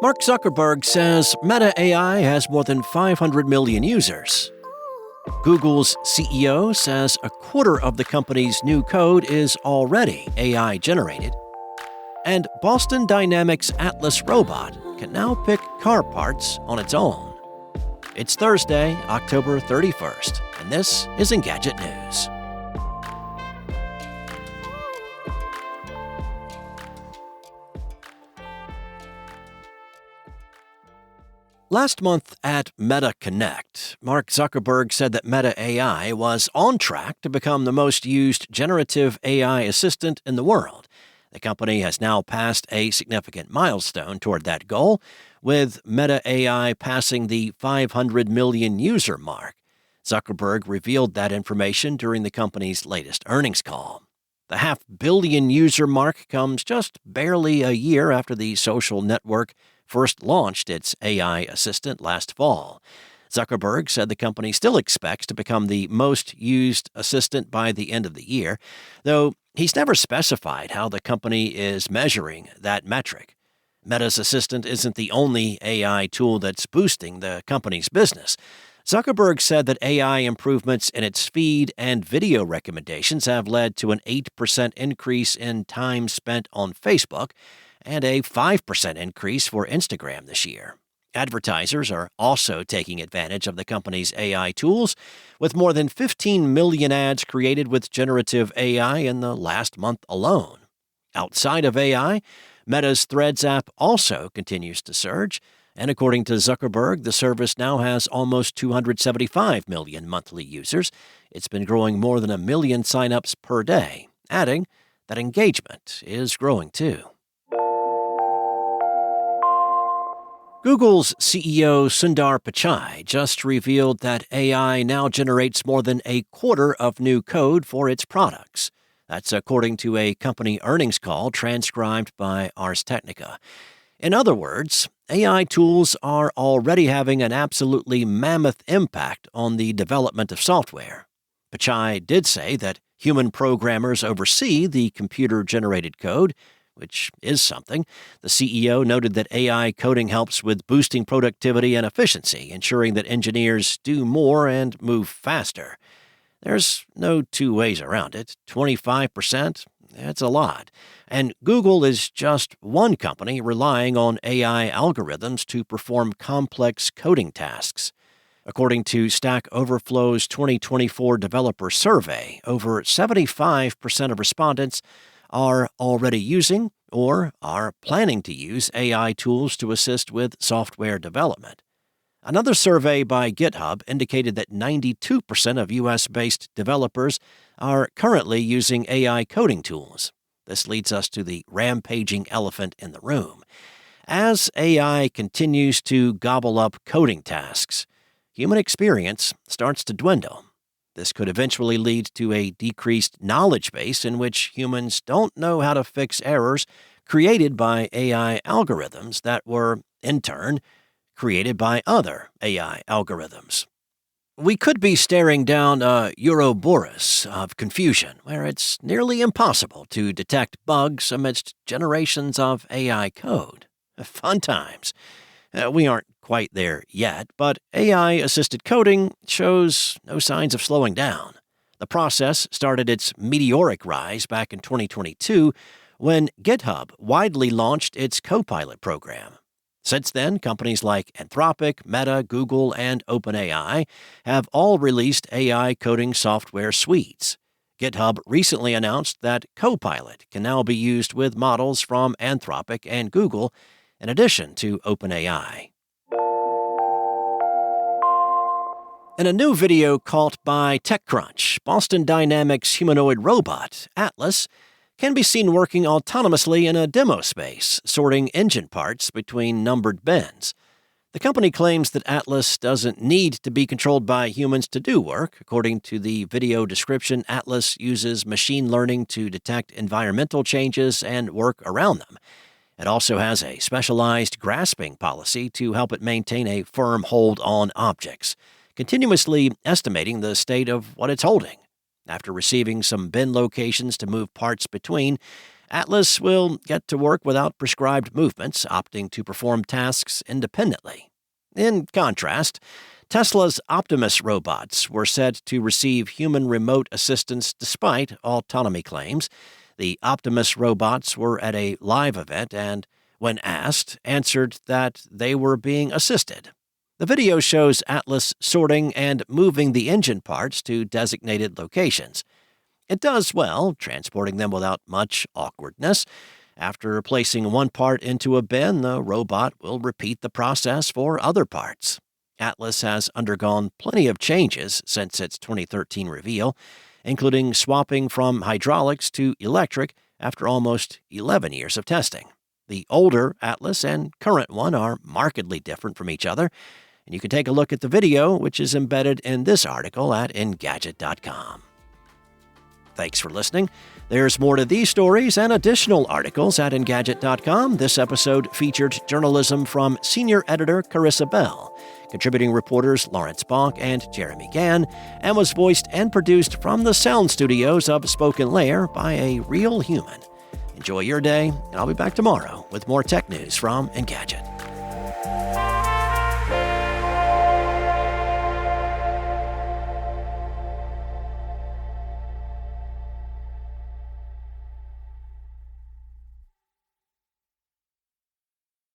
Mark Zuckerberg says Meta AI has more than 500 million users. Google's CEO says a quarter of the company's new code is already AI generated. And Boston Dynamics Atlas robot can now pick car parts on its own. It's Thursday, October 31st, and this is Engadget News. Last month at Meta Connect, Mark Zuckerberg said that Meta AI was on track to become the most used generative AI assistant in the world. The company has now passed a significant milestone toward that goal, with Meta AI passing the 500 million user mark. Zuckerberg revealed that information during the company's latest earnings call. The half-billion user mark comes just barely a year after the social network first launched its AI assistant last fall. Zuckerberg said the company still expects to become the most used assistant by the end of the year, though he's never specified how the company is measuring that metric. Meta's assistant isn't the only AI tool that's boosting the company's business. Zuckerberg said that AI improvements in its feed and video recommendations have led to an 8% increase in time spent on Facebook and a 5% increase for Instagram this year. Advertisers are also taking advantage of the company's AI tools, with more than 15 million ads created with generative AI in the last month alone. Outside of AI, Meta's Threads app also continues to surge, and according to Zuckerberg, the service now has almost 275 million monthly users. It's been growing more than 1 million signups per day, adding that engagement is growing too. Google's CEO Sundar Pichai just revealed that AI now generates more than a quarter of new code for its products. That's according to a company earnings call transcribed by Ars Technica. In other words, AI tools are already having an absolutely mammoth impact on the development of software. Pichai did say that human programmers oversee the computer-generated code, which is something. The CEO noted that AI coding helps with boosting productivity and efficiency, ensuring that engineers do more and move faster. There's no two ways around it. 25%? That's a lot. And Google is just one company relying on AI algorithms to perform complex coding tasks. According to Stack Overflow's 2024 developer survey, over 75% of respondents are already using or are planning to use AI tools to assist with software development. Another survey by GitHub indicated that 92% of U.S.-based developers are currently using AI coding tools. This leads us to the rampaging elephant in the room. As AI continues to gobble up coding tasks, human experience starts to dwindle. This could eventually lead to a decreased knowledge base in which humans don't know how to fix errors created by AI algorithms that were, in turn, created by other AI algorithms. We could be staring down a Ouroboros of confusion, where it's nearly impossible to detect bugs amidst generations of AI code. Fun times. We aren't quite there yet, but AI-assisted coding shows no signs of slowing down. The process started its meteoric rise back in 2022 when GitHub widely launched its Copilot program. Since then, companies like Anthropic, Meta, Google, and OpenAI have all released AI coding software suites. GitHub recently announced that Copilot can now be used with models from Anthropic and Google, in addition to OpenAI. In a new video caught by TechCrunch, Boston Dynamics humanoid robot, Atlas, can be seen working autonomously in a demo space, sorting engine parts between numbered bins. The company claims that Atlas doesn't need to be controlled by humans to do work. According to the video description, Atlas uses machine learning to detect environmental changes and work around them. It also has a specialized grasping policy to help it maintain a firm hold on objects, continuously estimating the state of what it's holding. After receiving some bin locations to move parts between, Atlas will get to work without prescribed movements, opting to perform tasks independently. In contrast, Tesla's Optimus robots were said to receive human remote assistance despite autonomy claims. The Optimus robots were at a live event and, when asked, answered that they were being assisted. The video shows Atlas sorting and moving the engine parts to designated locations. It does well, transporting them without much awkwardness. After placing one part into a bin, the robot will repeat the process for other parts. Atlas has undergone plenty of changes since its 2013 reveal, including swapping from hydraulics to electric after almost 11 years of testing. The older Atlas and current one are markedly different from each other, and you can take a look at the video, which is embedded in this article at Engadget.com. Thanks for listening. There's more to these stories and additional articles at Engadget.com. This episode featured journalism from senior editor Carissa Bell, contributing reporters Lawrence Bonk and Jeremy Gann, and was voiced and produced from the sound studios of Spoken Layer by a real human. Enjoy your day, and I'll be back tomorrow with more tech news from Engadget.